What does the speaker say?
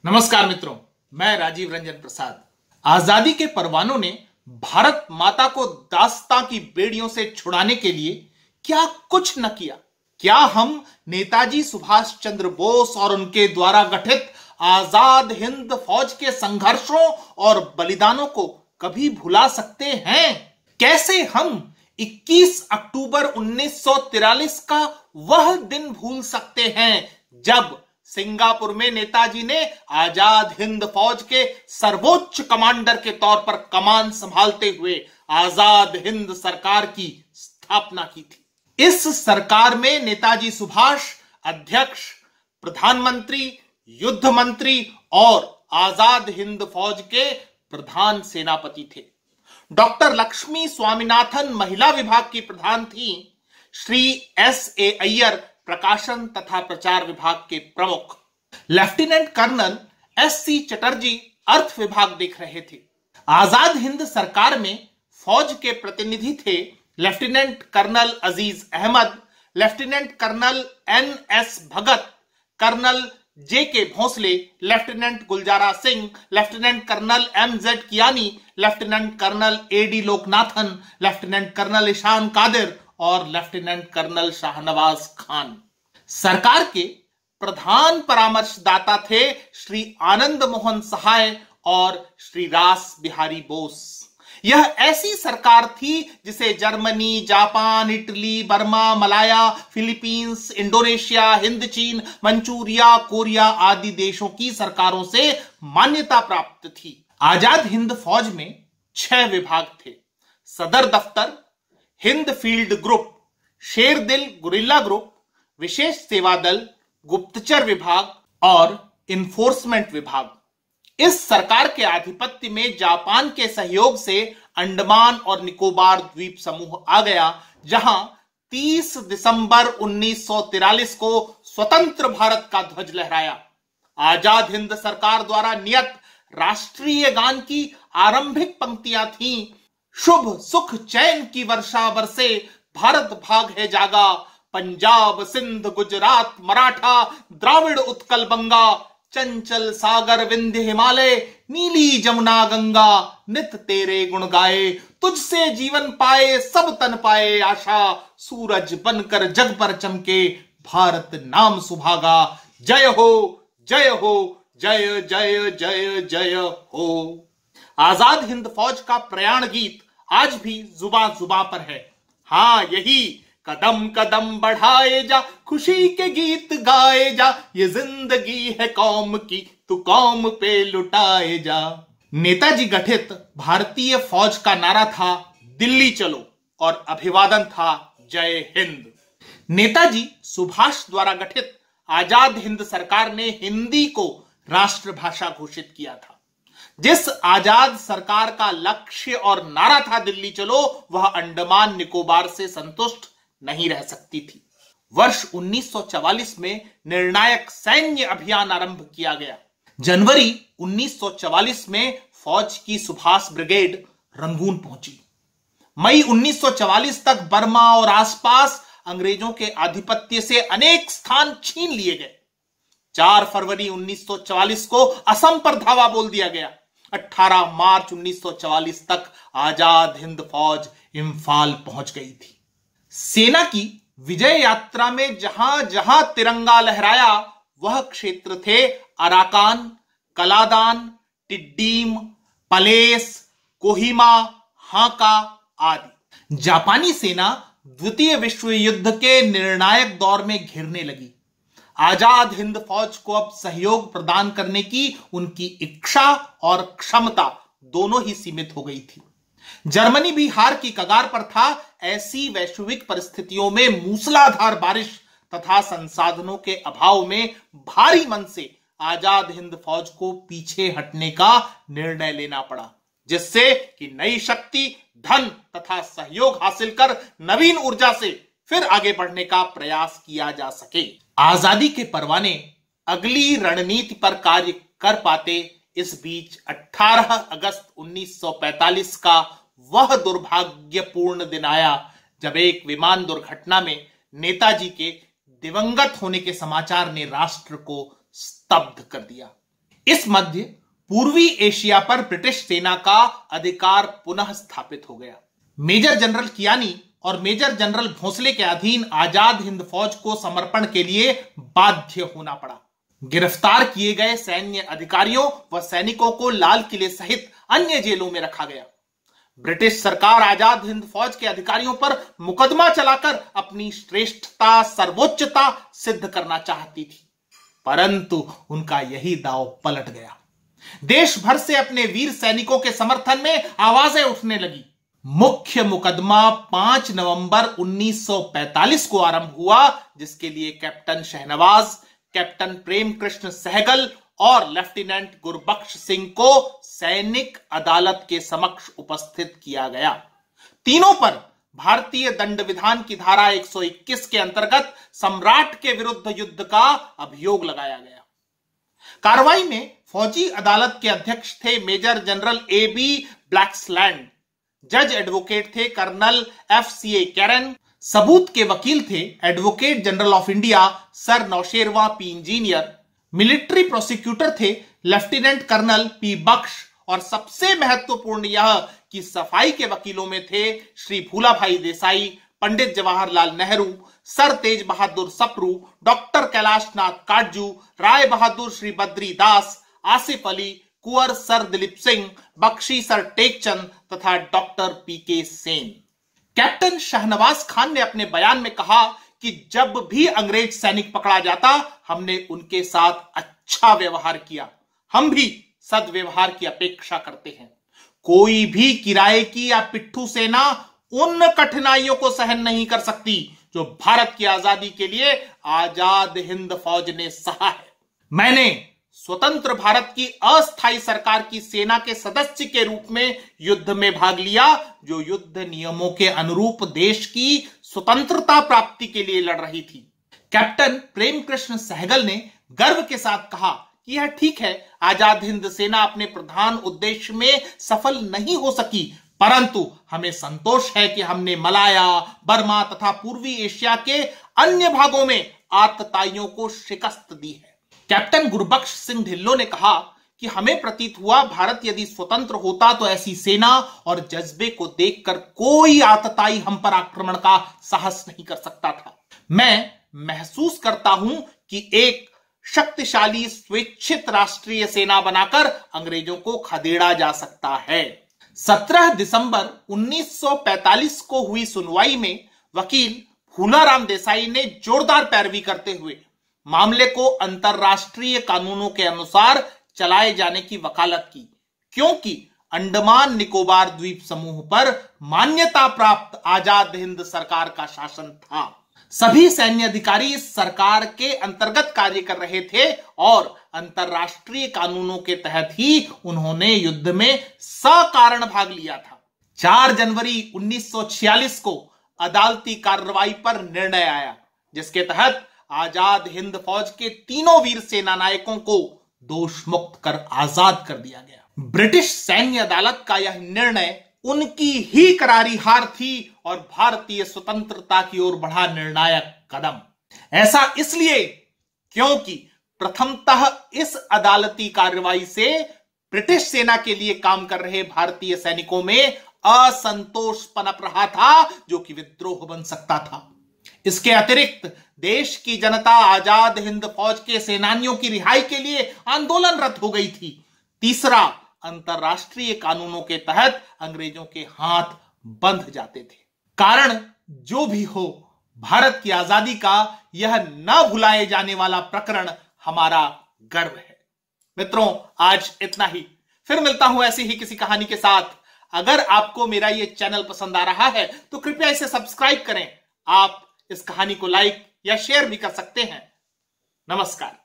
नमस्कार मित्रों, मैं राजीव रंजन प्रसाद। आजादी के परवानों ने भारत माता को दास्तां की बेड़ियों से छुड़ाने के लिए क्या कुछ न किया। क्या हम नेताजी सुभाष चंद्र बोस और उनके द्वारा गठित आजाद हिंद फौज के संघर्षों और बलिदानों को कभी भुला सकते हैं? कैसे हम 21 अक्टूबर 1943 का वह दिन भूल सकते हैं जब सिंगापुर में नेताजी ने आजाद हिंद फौज के सर्वोच्च कमांडर के तौर पर कमान संभालते हुए आजाद हिंद सरकार की स्थापना की थी। इस सरकार में नेताजी सुभाष अध्यक्ष, प्रधानमंत्री, युद्ध मंत्री और आजाद हिंद फौज के प्रधान सेनापति थे। डॉक्टर लक्ष्मी स्वामीनाथन महिला विभाग की प्रधान थी। श्री S.A. अय्यर प्रकाशन तथा प्रचार विभाग के प्रमुख। Lieutenant colonel S.C. चटर्जी अर्थ विभाग देख रहे थे। आजाद हिंद सरकार में फौज के प्रतिनिधि थे lieutenant colonel Aziz Ahmad, lieutenant colonel N.S. Bhagat, colonel J.K. Bhosle, lieutenant Gulzara Singh, lieutenant colonel M.Z. Kiani, lieutenant colonel A.D. Loknathan, lieutenant colonel Ishan Qadir और लेफ्टिनेंट कर्नल शाहनवाज खान। सरकार के प्रधान परामर्शदाता थे श्री आनंद मोहन सहाय और श्री रास बिहारी बोस। यह ऐसी सरकार थी जिसे Germany, Japan, Italy, Burma, Malaya, Philippines, Indonesia, Hind चीन, मंचूरिया, कोरिया आदि देशों की सरकारों से मान्यता प्राप्त थी। आजाद हिंद फौज में 6 विभाग थे। सदर दफ्तर, हिंद फील्ड ग्रुप, शेरदिल गुरिल्ला ग्रुप, विशेष सेवा दल, गुप्तचर विभाग और इन्फोर्समेंट विभाग। इस सरकार के आधिपत्य में जापान के सहयोग से अंडमान और निकोबार द्वीप समूह आ गया, जहां 30 दिसंबर 1943 को स्वतंत्र भारत का ध्वज लहराया। आजाद हिंद सरकार द्वारा नियत राष्ट्रीय गान की आरंभिक पंक्तियां थीं। शुभ सुख चैन की वर्षा बरसे, भारत भाग है जागा, पंजाब सिंध गुजरात मराठा द्राविड़ उत्कल बंगा, चंचल सागर विंध्य हिमालय, नीली जमुना गंगा, नित तेरे गुण गाए, तुझसे जीवन पाए सब तन पाए आशा, सूरज बनकर जग पर चमके, भारत नाम सुभागा, जय हो जय हो जय जय जय जय हो। आजाद हिंद फौज का प्रयाण गीत आज भी जुबां जुबां पर है। हाँ, यही कदम कदम बढ़ाए जा, खुशी के गीत गाए जा, ये जिंदगी है कौम की, तू कौम पे लुटाए जा। नेताजी गठित भारतीय फौज का नारा था दिल्ली चलो और अभिवादन था जय हिंद। नेताजी सुभाष द्वारा गठित आजाद हिंद सरकार ने हिंदी को राष्ट्रभाषा घोषित किया था। जिस आजाद सरकार का लक्ष्य और नारा था दिल्ली चलो, वह अंडमान निकोबार से संतुष्ट नहीं रह सकती थी। वर्ष 1944 में निर्णायक सैन्य अभियान आरंभ किया गया। जनवरी 1944 में फौज की सुभाष ब्रिगेड रंगून पहुंची। मई 1944 तक बर्मा और आसपास अंग्रेजों के आधिपत्य से अनेक स्थान छीन लिए गए। 4 फरवरी 1944 को असम पर धावा बोल दिया गया। 18 मार्च 1944 तक आजाद हिंद फौज इम्फाल पहुंच गई थी। सेना की विजय यात्रा में जहां जहां तिरंगा लहराया, वह क्षेत्र थे अराकान, कलादान, टिड्डीम, पलेस, कोहिमा, हाका आदि। जापानी सेना द्वितीय विश्व युद्ध के निर्णायक दौर में घिरने लगी। आजाद हिंद फौज को अब सहयोग प्रदान करने की उनकी इच्छा और क्षमता दोनों ही सीमित हो गई थी। जर्मनी भी हार की कगार पर था। ऐसी वैश्विक परिस्थितियों में मूसलाधार बारिश तथा संसाधनों के अभाव में भारी मन से आजाद हिंद फौज को पीछे हटने का निर्णय लेना पड़ा, जिससे कि नई शक्ति, धन तथा सहयोग हासिल कर नवीन ऊर्जा से फिर आगे बढ़ने का प्रयास किया जा सके। आजादी के परवाने अगली रणनीति पर कार्य कर पाते। इस बीच 18 अगस्त 1945 का वह दुर्भाग्यपूर्ण दिन आया जब एक विमान दुर्घटना में नेताजी के दिवंगत होने के समाचार ने राष्ट्र को स्तब्ध कर दिया। इस मध्य पूर्वी एशिया पर ब्रिटिश सेना का अधिकार पुनः स्थापित हो गया। मेजर जनरल कियानी और मेजर जनरल भोंसले के अधीन आजाद हिंद फौज को समर्पण के लिए बाध्य होना पड़ा। गिरफ्तार किए गए सैन्य अधिकारियों व सैनिकों को लाल किले सहित अन्य जेलों में रखा गया। ब्रिटिश सरकार आजाद हिंद फौज के अधिकारियों पर मुकदमा चलाकर अपनी श्रेष्ठता, सर्वोच्चता सिद्ध करना चाहती थी, परंतु उनका यही दांव पलट गया। देश भर से अपने वीर सैनिकों के समर्थन में आवाजें उठने लगी। मुख्य मुकदमा 5 नवंबर 1945 को आरंभ हुआ, जिसके लिए कैप्टन शहनवाज, कैप्टन प्रेम कृष्ण सहगल और लेफ्टिनेंट गुरबख्श सिंह को सैनिक अदालत के समक्ष उपस्थित किया गया। तीनों पर भारतीय दंड विधान की धारा 121 के अंतर्गत सम्राट के विरुद्ध युद्ध का अभियोग लगाया गया। कार्रवाई में फौजी अदालत के अध्यक्ष थे मेजर जनरल AB ब्लैक्सलैंड, जज एडवोकेट थे कर्नल FCA कैरन, सबूत के वकील थे advocate general of India sir Nausherwa P engineer, military prosecutor थे लेफ्टिनेंट कर्नल P बख्श, और सबसे महत्वपूर्ण यह कि सफाई के वकीलों में थे श्री भूलाभाई देसाई, पंडित जवाहरलाल नेहरू, सर तेज बहादुर सप्रू, डॉक्टर कैलाश नाथ काटजू, राय बहादुर श्री बद्री दास, आसिफ अली, कुंवर सर दिलीप सिंह, बख्शी सर टेकचंद तथा doctor PK Sen. Captain Shahnawaz Khan ने अपने बयान में कहा कि जब भी अंग्रेज सैनिक पकड़ा जाता, हमने उनके साथ अच्छा व्यवहार किया। हम भी सद्व्यवहार की अपेक्षा करते हैं। कोई भी किराए की या पिट्ठू सेना उन कठिनाइयों को सहन नहीं कर सकती जो भारत की आजादी के लिए आजाद हिंद फौज ने सहा है। मैंने स्वतंत्र भारत की अस्थायी सरकार की सेना के सदस्य के रूप में युद्ध में भाग लिया, जो युद्ध नियमों के अनुरूप देश की स्वतंत्रता प्राप्ति के लिए लड़ रही थी। कैप्टन प्रेम कृष्ण सहगल ने गर्व के साथ कहा कि यह ठीक है, आजाद हिंद सेना अपने प्रधान उद्देश्य में सफल नहीं हो सकी, परंतु हमें संतोष है कि हमने मलाया, बर्मा तथा पूर्वी एशिया के अन्य भागों में आतताइयों को शिकस्त दी है। कैप्टन गुरबख्श सिंह ढिल्लो ने कहा कि हमें प्रतीत हुआ भारत यदि स्वतंत्र होता तो ऐसी सेना और जज्बे को देखकर कोई आतताई हम पर आक्रमण का साहस नहीं कर सकता था। मैं महसूस करता हूं कि एक शक्तिशाली स्वेच्छित राष्ट्रीय सेना बनाकर अंग्रेजों को खदेड़ा जा सकता है। 17 दिसंबर 1945 को हुई सुनवाई में वकील फूलाराम देसाई ने जोरदार पैरवी करते हुए मामले को अंतरराष्ट्रीय कानूनों के अनुसार चलाए जाने की वकालत की, क्योंकि अंडमान निकोबार द्वीप समूह पर मान्यता प्राप्त आजाद हिंद सरकार का शासन था। सभी सैन्य अधिकारी इस सरकार के अंतर्गत कार्य कर रहे थे और अंतरराष्ट्रीय कानूनों के तहत ही उन्होंने युद्ध में सकारण भाग लिया था। 4 जनवरी 1946 को अदालती कार्रवाई पर निर्णय आया, जिसके तहत आजाद हिंद फौज के तीनों वीर सेना नायकों को दोष मुक्त कर आजाद कर दिया गया। ब्रिटिश सैन्य अदालत का यह निर्णय उनकी ही करारी हार थी और भारतीय स्वतंत्रता की ओर बढ़ा निर्णायक कदम। ऐसा इसलिए क्योंकि प्रथमतः इस अदालती कार्रवाई से ब्रिटिश सेना के लिए काम कर रहे भारतीय सैनिकों में असंतोष पनप रहा था, जो कि विद्रोह बन सकता था। इसके अतिरिक्त देश की जनता आजाद हिंद फौज के सेनानियों की रिहाई के लिए आंदोलनरत हो गई थी। तीसरा, अंतरराष्ट्रीय कानूनों के तहत अंग्रेजों के हाथ बंध जाते थे। कारण जो भी हो, भारत की आजादी का यह न भुलाए जाने वाला प्रकरण हमारा गर्व है। मित्रों, आज इतना ही। फिर मिलता हूं ऐसी ही किसी कहानी के साथ। अगर आपको मेरा ये चैनल पसंद आ रहा है तो कृपया इसे सब्सक्राइब करें। आप इस कहानी को लाइक या शेयर भी कर सकते हैं। नमस्कार।